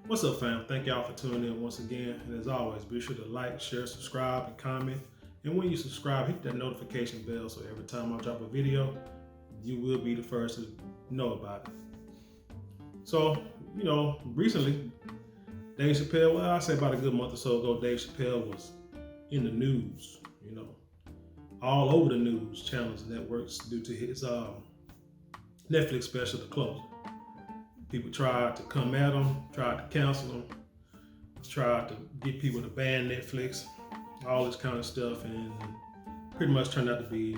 What's up, fam? Thank y'all for tuning in once again. And as always, be sure to like, share, subscribe, and comment. And when you subscribe, hit that notification bell so every time I drop a video, you will be the first to know about it. So, recently, Dave Chappelle, I say about a good month or so ago, Dave Chappelle was in the news, all over the news channels and networks due to his Netflix special, The Closer. People tried to come at him, tried to cancel him, tried to get people to ban Netflix, all this kind of stuff, and pretty much turned out to be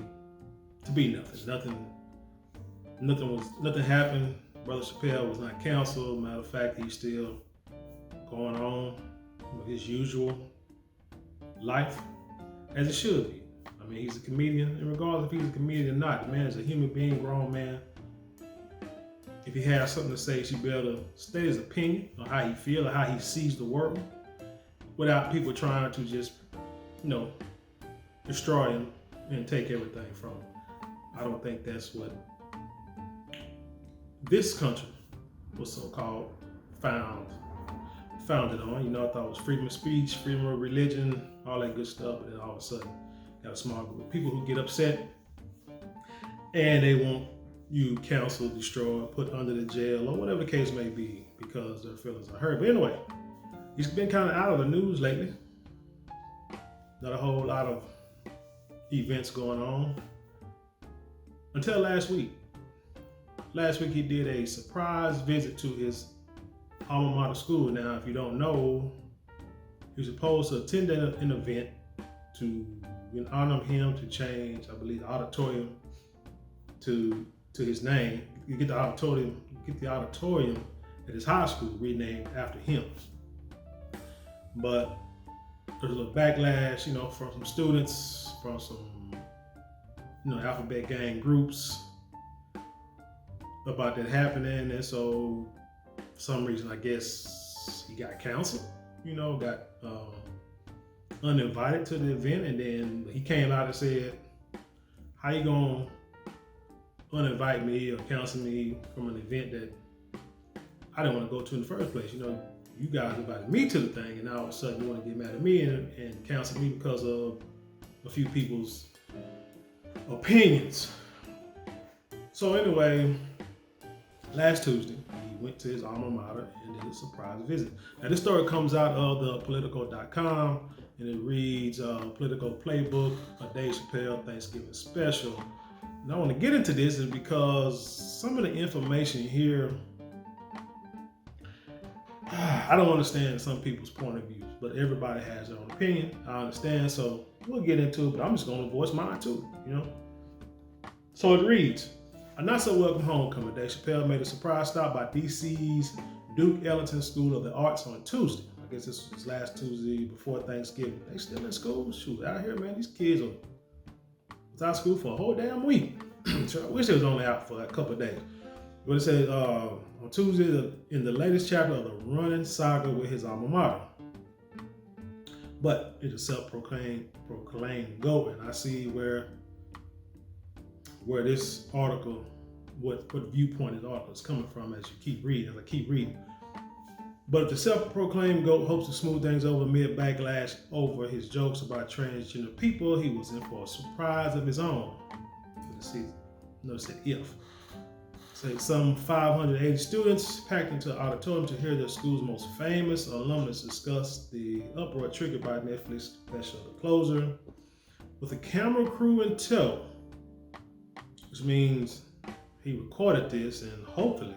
nothing. Nothing happened. Brother Chappelle was not canceled. Matter of fact, he's still going on with his usual life, as it should be. I mean, he's a comedian, and regardless if he's a comedian or not, the man is a human being, grown man. If he has something to say, he should be able to state his opinion on how he feels or how he sees the world without people trying to just, destroy him and take everything from him. I don't think that's what this country was so-called founded on. I thought it was freedom of speech, freedom of religion, all that good stuff, but then all of a sudden, got a small group of people who get upset and they want you canceled, destroyed, put under the jail, or whatever the case may be, because their feelings are hurt. But anyway, he's been kind of out of the news lately. Not a whole lot of events going on until last week. Last week he did a surprise visit to his Alma Mater school. Now, if you don't know, he was supposed to attend an event to honor him, to change, I believe, the auditorium to his name. You get the auditorium at his high school renamed after him. But there's a backlash, from some students, from some, alphabet gang groups about that happening. And so for some reason, I guess he got canceled, got uninvited to the event. And then he came out and said, how you gonna uninvite me or cancel me from an event that I didn't want to go to in the first place? You guys invited me to the thing, and now all of a sudden you want to get mad at me and cancel me because of a few people's opinions. So anyway, last Tuesday, he went to his alma mater and did a surprise visit. Now this story comes out of the Politico.com, and it reads Political Playbook, a Dave Chappelle Thanksgiving Special. And I want to get into this is because some of the information here, I don't understand some people's point of view, but everybody has their own opinion. I understand, so we'll get into it, but I'm just going to voice mine too, So it reads, a not so welcome homecoming. Dave Chappelle made a surprise stop by DC's Duke Ellington School of the Arts on Tuesday. I guess this was last Tuesday before Thanksgiving. They still in school? Shoot, out here, man, these kids are out of school for a whole damn week. So I wish it was only out for a couple of days. But it says on Tuesday, in the latest chapter of the running saga with his alma mater. But it's a self-proclaimed GOAT, and I see where this article, what viewpoint this article is coming from as I keep reading. But the self-proclaimed GOAT hopes to smooth things over amid backlash over his jokes about transgender people. He was in for a surprise of his own. Notice that if. Say some 580 students packed into an auditorium to hear their school's most famous alumnus discuss the uproar triggered by Netflix special The Closer with a camera crew in tow, which means he recorded this and hopefully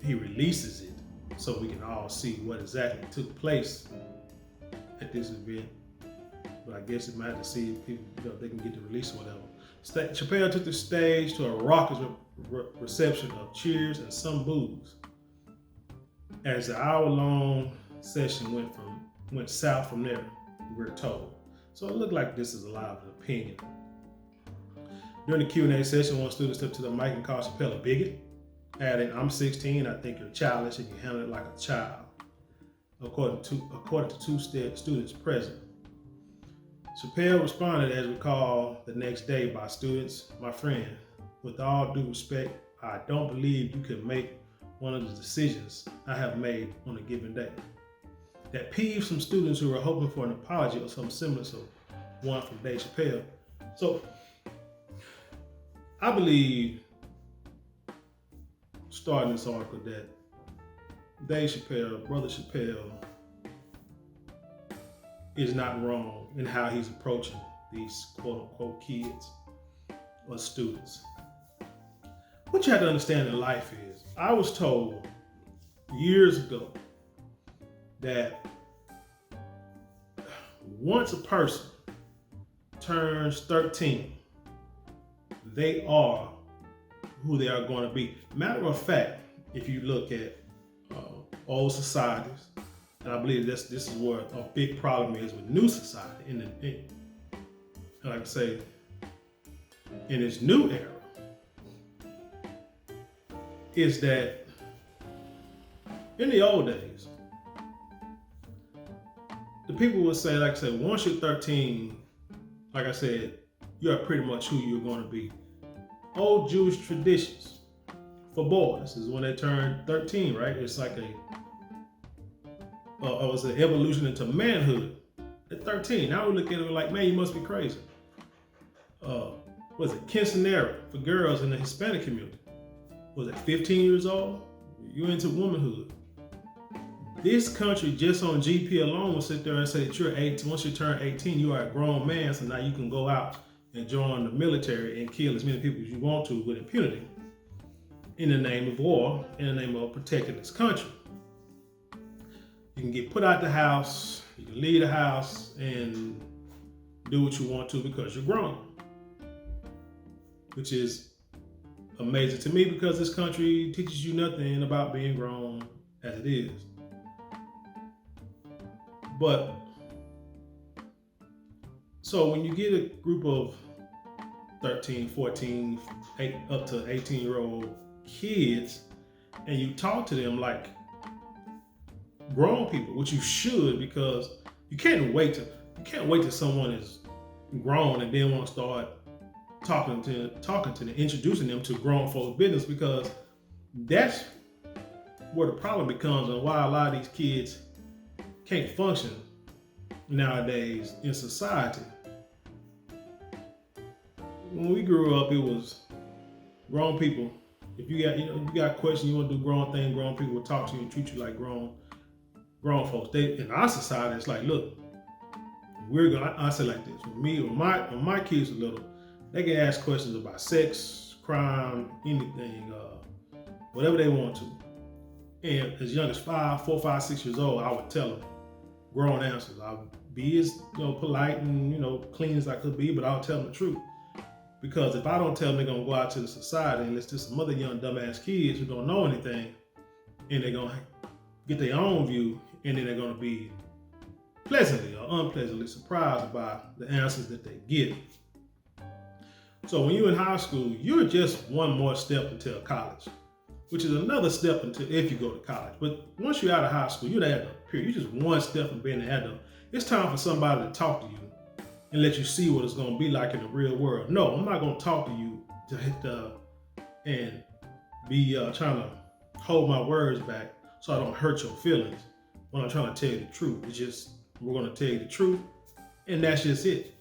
he releases it so we can all see what exactly took place at this event. But I guess it might have to see if people, they can get the release or whatever. Chappelle took the stage to a raucous reception of cheers and some boos as the hour-long session went south from there, we're told. So it looked like this is a lot of opinion. During the Q&A session, one student stepped to the mic and called Chappelle a bigot, adding, "I'm 16, I think you're childish and you handle it like a child," according to two students present. Chappelle responded, as recalled the next day by students, "My friend, with all due respect, I don't believe you can make one of the decisions I have made on a given day. That peeves some students who are hoping for an apology or something similar. So one from Dave Chappelle. So I believe, starting this article, that Dave Chappelle, Brother Chappelle, is not wrong in how he's approaching these quote unquote kids or students. What you have to understand in life is, I was told years ago that once a person turns 13, they are who they are going to be. Matter of fact, if you look at old societies, and I believe this is where a big problem is with new society, like I say, in this new era, is that in the old days, the people would say, like I said, once you're 13, like I said, you're pretty much who you're going to be. Old Jewish traditions for boys is when they turn 13, right? It's like it was an evolution into manhood at 13. Now we look at it like, man, you must be crazy. Was it quinceanera for girls in the Hispanic community? Was it 15 years old? You're into womanhood. This country, just on GP alone, will sit there and say that you're 18. Once you turn 18, you are a grown man, so now you can go out and join the military and kill as many people as you want to with impunity in the name of war, in the name of protecting this country. You can get put out the house, you can leave the house and do what you want to because you're grown, which is amazing to me because this country teaches you nothing about being grown as it is. But so when you get a group of 13, 14, up to 18-year-old kids and you talk to them like grown people, which you should, because you can't wait till someone is grown and then want to start talking to them, introducing them to grown folks' business, because that's where the problem becomes and why a lot of these kids can't function nowadays in society. When we grew up, it was grown people. If you got questions, you want to do grown thing, grown people will talk to you and treat you like grown folks. In our society, it's like, look, I say like this, when my kids were little, they can ask questions about sex, crime, anything, whatever they want to. And as young as 4, 5, 6 years old, I would tell them grown answers. I would be as polite and clean as I could be, but I would tell them the truth. Because if I don't tell them, they're gonna go out to the society and listen to some other young dumbass kids who don't know anything, and they're gonna get their own view, and then they're gonna be pleasantly or unpleasantly surprised by the answers that they get. So when you're in high school, you're just one more step until college, which is another step until if you go to college. But once you're out of high school, you're the adult, period. You're just one step from being an adult. It's time for somebody to talk to you and let you see what it's going to be like in the real world. No, I'm not going to talk to you and be trying to hold my words back so I don't hurt your feelings when I'm trying to tell you the truth. It's just, we're going to tell you the truth, and that's just it.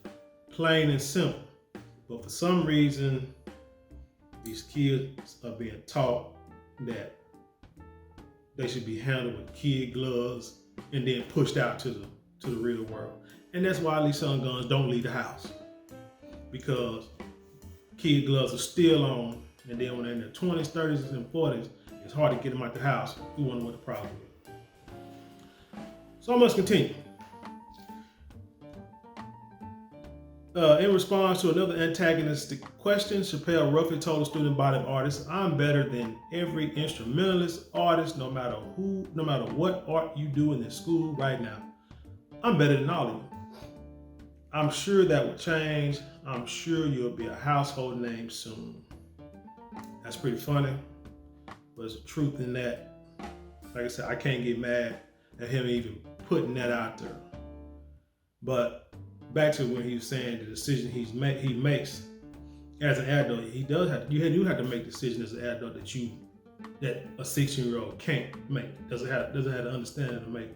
Plain and simple. But for some reason, these kids are being taught that they should be handled with kid gloves and then pushed out to the real world. And that's why these young guns don't leave the house, because kid gloves are still on, and then when they're in their 20s, 30s, and 40s, it's hard to get them out the house. We wonder what the problem is. So I must continue. In response to another antagonistic question, Chappelle roughly told the student body of artists, "I'm better than every instrumentalist, artist, no matter what art you do in this school right now. I'm better than all of you. I'm sure that will change. I'm sure you'll be a household name soon." That's pretty funny, but there's a truth in that. Like I said, I can't get mad at him even putting that out there. But back to when he was saying the decision he makes as an adult, you do have to make decisions as an adult that a 16-year-old can't make, doesn't have the understanding to make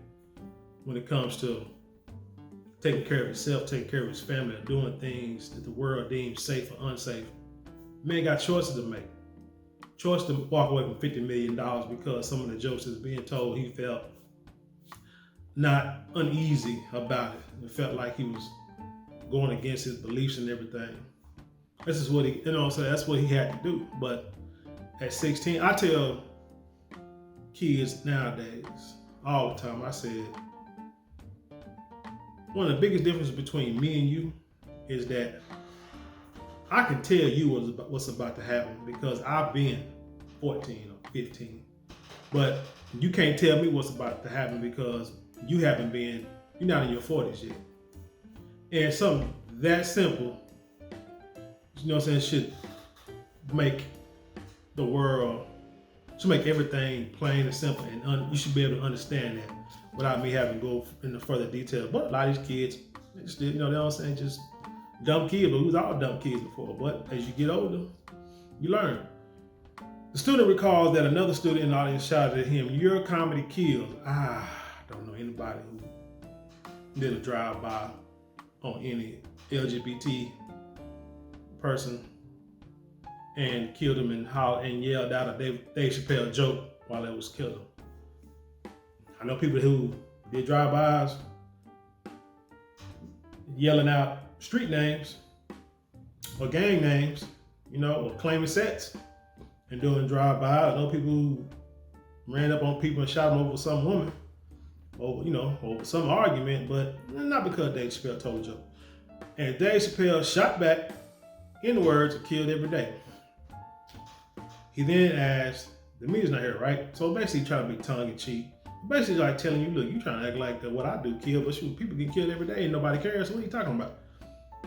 when it comes to taking care of himself, taking care of his family, or doing things that the world deems safe or unsafe. Man got choices to make. Choice to walk away from $50 million because some of the jokes that's being told, he felt not uneasy about it. It felt like he was going against his beliefs and everything. This is what he, that's what he had to do. But at 16, I tell kids nowadays all the time, I said, one of the biggest differences between me and you is that I can tell you what's about to happen because I've been 14 or 15. But you can't tell me what's about to happen because you're not in your 40s yet. And something that simple, should make the world, should make everything plain and simple, and you should be able to understand that without me having to go into further detail. But a lot of these kids, just dumb kids, but we was all dumb kids before. But as you get older, you learn. The student recalls that another student in the audience shouted at him, "Your comedy kills." I don't know anybody who did a drive-by on any LGBT person and killed him and yelled out a Dave Chappelle joke while it was killing him. I know people who did drive-bys yelling out street names or gang names, or claiming sets and doing drive-by. I know people who ran up on people and shot them over some woman, over some argument, but not because Dave Chappelle told a joke. And Dave Chappelle shot back in words and killed every day. He then asked, the media's not here, right? So basically trying to be tongue-in-cheek. Basically like telling you, look, you trying to act like that what I do kill, but shoot, people get killed every day and nobody cares. So what are you talking about?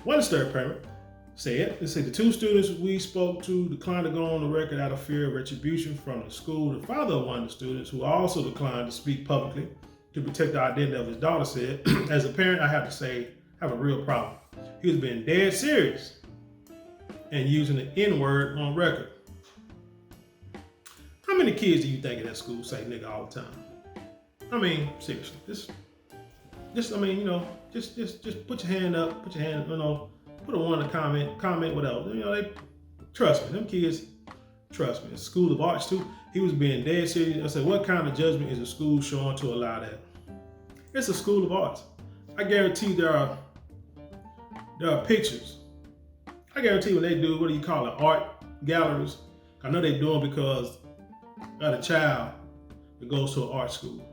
One disturbed parent said, the two students we spoke to declined to go on the record out of fear of retribution from the school. The father of one of the students, who also declined to speak publicly to protect the identity of his daughter, said, as a parent, I have to say, I have a real problem. He was being dead serious and using the N-word on record. How many kids do you think in that school say nigga all the time? I mean, seriously, just put your hand up, put a one in the comment whatever. They trust me, them kids trust me. It's a school of arts too. He was being dead serious. I said, what kind of judgment is a school showing to allow that? It's a school of arts. I guarantee there are pictures. I guarantee when they do, what do you call it, art galleries, I know they're doing because of a child that goes to an art school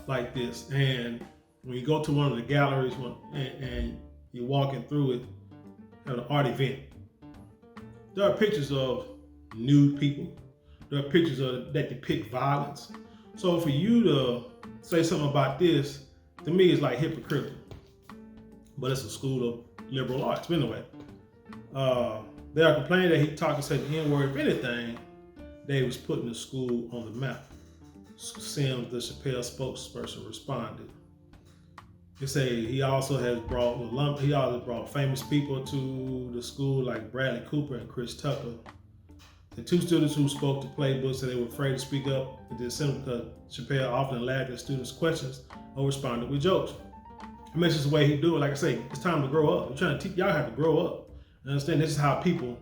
like this. And when you go to one of the galleries and you're walking through it at an art event, there are pictures of nude people. There are pictures that depict violence. So for you to say something about this, to me, it's like hypocritical. But it's a school of liberal arts. But anyway, they are complaining that he talked and said the N-word. If anything, they was putting the school on the map. Sims, the Chappelle spokesperson, responded. They say he also has brought famous people to the school like Bradley Cooper and Chris Tucker. The two students who spoke to Playbook said they were afraid to speak up at the assembly because Chappelle often laughed at students' questions or responded with jokes. I mean, it's just the way he do it. Like I say, it's time to grow up. I'm trying to teach y'all have to grow up and understand this is how people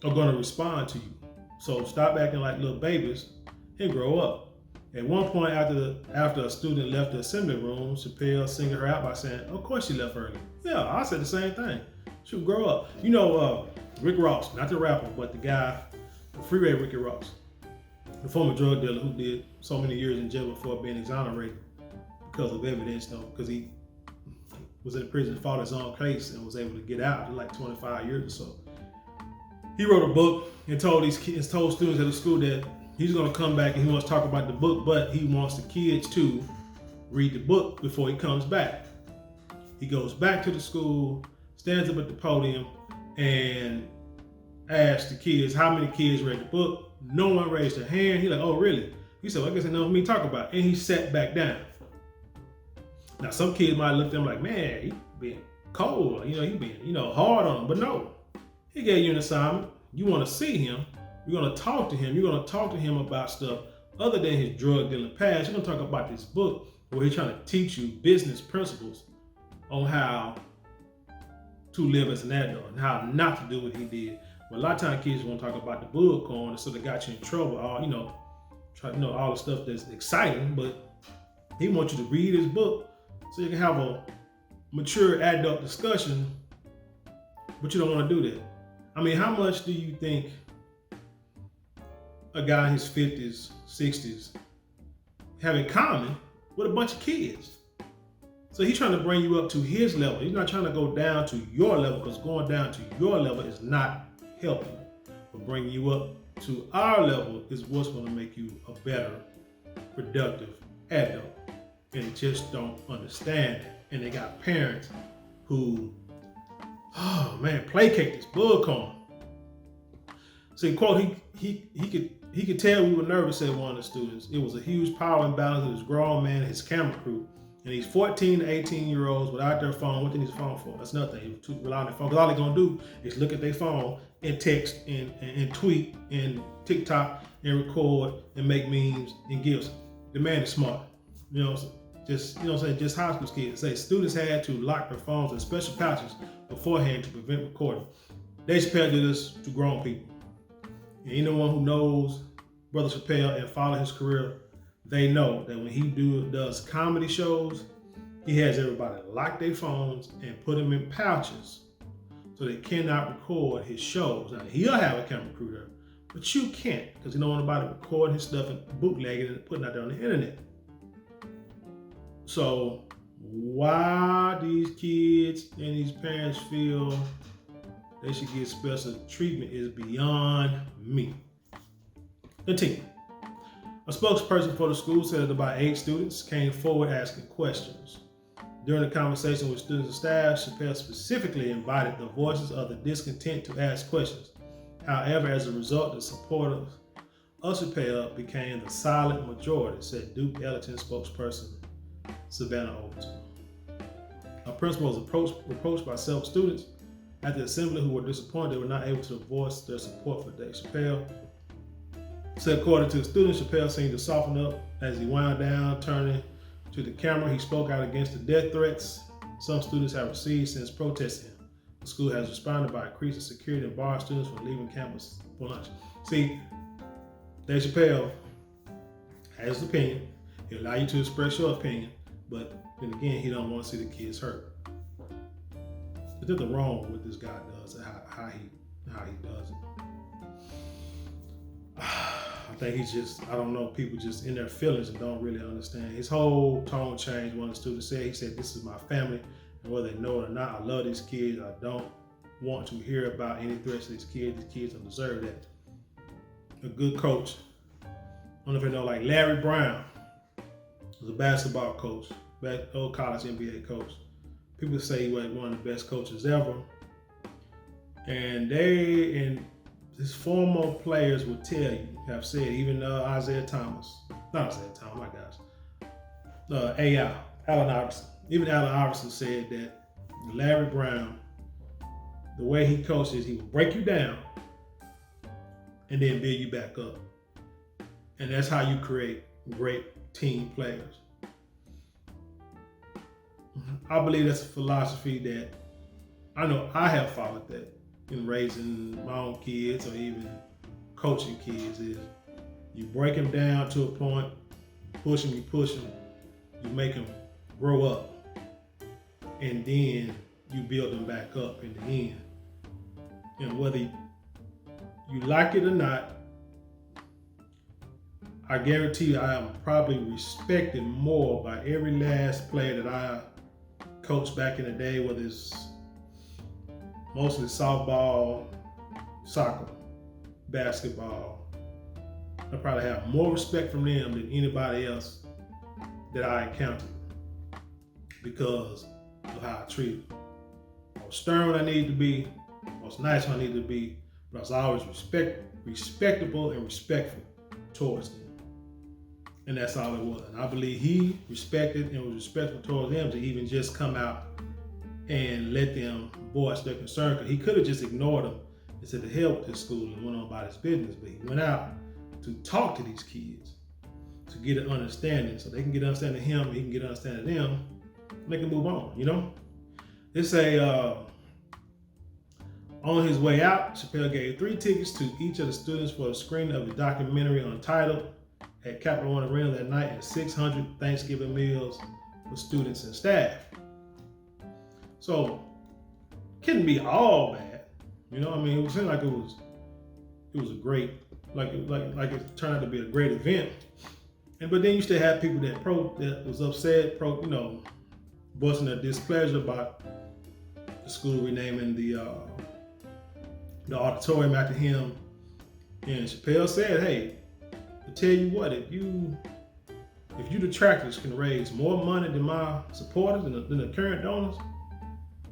are going to respond to you. So stop acting like little babies and grow up. At one point after a student left the assembly room, Chappelle singled her out by saying, of course she left early. Yeah, I said the same thing. She would grow up. Rick Ross, not the rapper, but the guy, the freeway Ricky Ross, the former drug dealer who did so many years in jail before being exonerated because of evidence, because he was in prison, fought his own case, and was able to get out in like 25 years or so. He wrote a book and told students at the school that he's going to come back and he wants to talk about the book, but he wants the kids to read the book before he comes back. He goes back to the school, stands up at the podium, and asks the kids how many kids read the book. No one raised their hand. He's like, oh, really? He said, well, I guess I know what me to talk about. And he sat back down. Now, some kids might look at him like, man, he being cold, he being, hard on him. But no, he gave you an assignment. You want to see him, You're going to talk to him. You're going to talk to him about stuff other than his drug dealing past. You're going to talk about this book where he's trying to teach you business principles on how to live as an adult and how not to do what he did. But a lot of times kids want to talk about the bullcorn and so they got you in trouble. All all the stuff that's exciting, but he wants you to read his book so you can have a mature adult discussion, but you don't want to do that. I mean, how much do you think a guy in his 50s, 60s have in common with a bunch of kids? So he's trying to bring you up to his level. He's not trying to go down to your level, because going down to your level is not helping. But bringing you up to our level is what's going to make you a better, productive adult. And they just don't understand it. And they got parents who, placate this bullcorn. See, quote, he could tell we were nervous, said one of the students. It was a huge power imbalance with his grown man and his camera crew. And these 14 to 18-year-olds without their phone, what they need a phone for? That's nothing. Rely on their phone. Because all they're going to do is look at their phone and text and tweet and TikTok and record and make memes and gifs. The man is smart. Just high school kids. Say students had to lock their phones in special pouches beforehand to prevent recording. Dave Chappelle did this to grown people. And anyone who knows Brother Chappelle and follow his career, they know that when he does comedy shows, he has everybody lock their phones and put them in pouches so they cannot record his shows. Now, he'll have a camera crew there, but you can't, because he don't want nobody recording his stuff and bootlegging it and putting it out there on the internet. So why these kids and these parents feel they should get special treatment is beyond me. Continue. A spokesperson for the school said that about 8 students came forward asking questions. During the conversation with students and staff, Chappelle specifically invited the voices of the discontent to ask questions. However, as a result, the supporters of Chappelle became the silent majority, said Duke Ellington spokesperson Savannah Overton. A principal was approached by several students at the assembly who were disappointed they were not able to voice their support for Dave Chappelle. So according to the students, Chappelle seemed to soften up as he wound down, turning to the camera. He spoke out against the death threats some students have received since protesting him. The school has responded by increasing security and barring students from leaving campus for lunch. See, Dave Chappelle has his opinion. He'll allow you to express your opinion, but then again, he don't want to see the kids hurt. There's nothing wrong with what this guy does and how he does it. I think he's just, I don't know, people just in their feelings and don't really understand. His whole tone changed. One of the students said, he said, "This is my family, and whether they know it or not, I love these kids. I don't want to hear about any threats to these kids. These kids don't deserve that." A good coach, I don't know if you know, like Larry Brown was a basketball coach, old college NBA coach. People say he was one of the best coaches ever. And his former players would tell you, have said, even Allen Iverson. Even Allen Iverson said that Larry Brown, the way he coaches, he will break you down and then build you back up. And that's how you create great team players. I believe that's a philosophy that I know I have followed that in raising my own kids or even coaching kids, is you break them down to a point, push them, you make them grow up, and then you build them back up in the end. And whether you like it or not, I guarantee you I am probably respected more by every last player that I coached back in the day, whether it's mostly softball, soccer, basketball. I probably have more respect from them than anybody else that I encountered because of how I treated them. I was stern when I needed to be, I was nice when I needed to be, but I was always respectable and respectful towards them. And that's all it was. And I believe he respected and was respectful towards them to even just come out and let them voice their concern, because he could have just ignored them and said the hell with this school and went on about his business. But he went out to talk to these kids to get an understanding, so they can get an understanding of him, he can get an understanding of them, and they can move on, you know? It's on his way out, Chappelle gave 3 tickets to each of the students for a screening of the documentary Untitled at Capital One Arena that night, and 600 Thanksgiving meals for students and staff. So, couldn't be all bad, you know? I mean, it seemed like it was a great, like it turned out to be a great event. But then you still have people that was upset, voicing their displeasure about the school renaming the auditorium after him. And Chappelle said, "Hey, I tell you what, if you detractors can raise more money than my supporters than the current donors,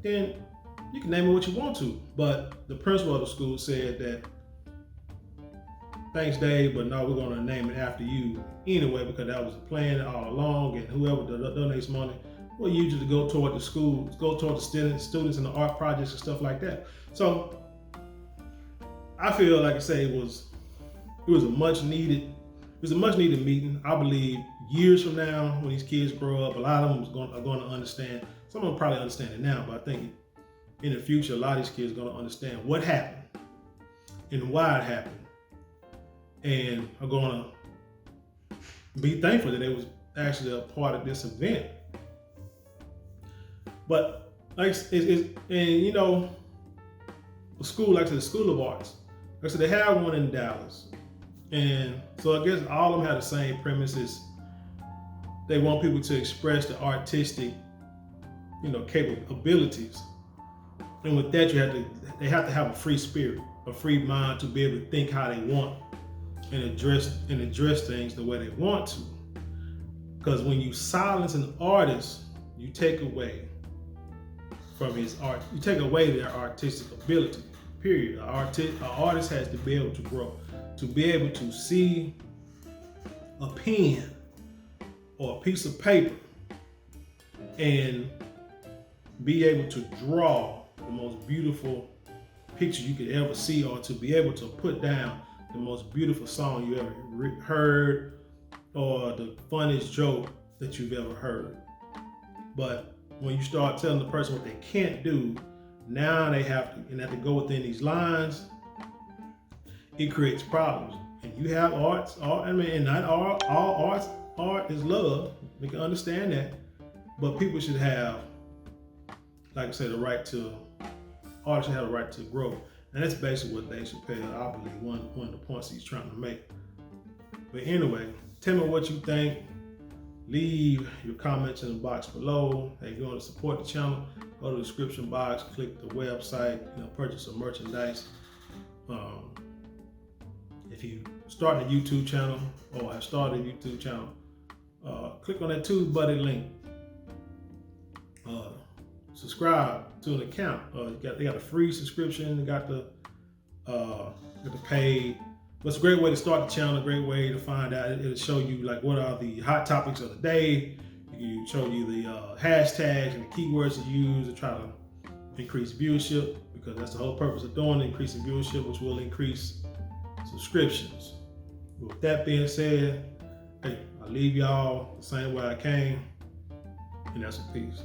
then you can name it what you want to." But the principal of the school said that, "Thanks, Dave, but no, we're going to name it after you anyway, because that was the plan all along, and whoever donates money will use it to go toward the schools, go toward the students and the art projects and stuff like that." So I feel like I say it was a much needed meeting. I believe years from now, when these kids grow up, a lot of them are going to understand. Some of them probably understand it now, but I think in the future, a lot of these kids are going to understand what happened and why it happened, and are going to be thankful that they was actually a part of this event. But the school, like I said, the School of Arts, like I said, they have one in Dallas, and so I guess all of them have the same premises. They want people to express the artistic, capabilities, and with that, they have to have a free spirit, a free mind to be able to think how they want and address things the way they want to. Because when you silence an artist, you take away from his art. You take away their artistic ability, period. An artist has to be able to grow, to be able to see a pen or a piece of paper and be able to draw the most beautiful picture you could ever see, or to be able to put down the most beautiful song you ever heard, or the funniest joke that you've ever heard. But when you start telling the person what they can't do, now they have to go within these lines. It creates problems. And you have and not all art is love. We can understand that. But people should have, like I said, artists should have the right to grow. And that's basically what Dave Chappelle, I believe, one of the points he's trying to make. But anyway, tell me what you think. Leave your comments in the box below. If you want to support the channel, go to the description box, click the website, purchase some merchandise. If you start a YouTube channel or have started a YouTube channel, click on that TubeBuddy link. Subscribe to an account. They got a free subscription. They got the paid. But it's a great way to start the channel. A great way to find out. It'll show you like what are the hot topics of the day. It'll show you the hashtags and the keywords to use to try to increase viewership, because that's the whole purpose of doing it, increasing viewership, which will increase subscriptions. With that being said, hey, I leave y'all the same way I came, and that's a peace.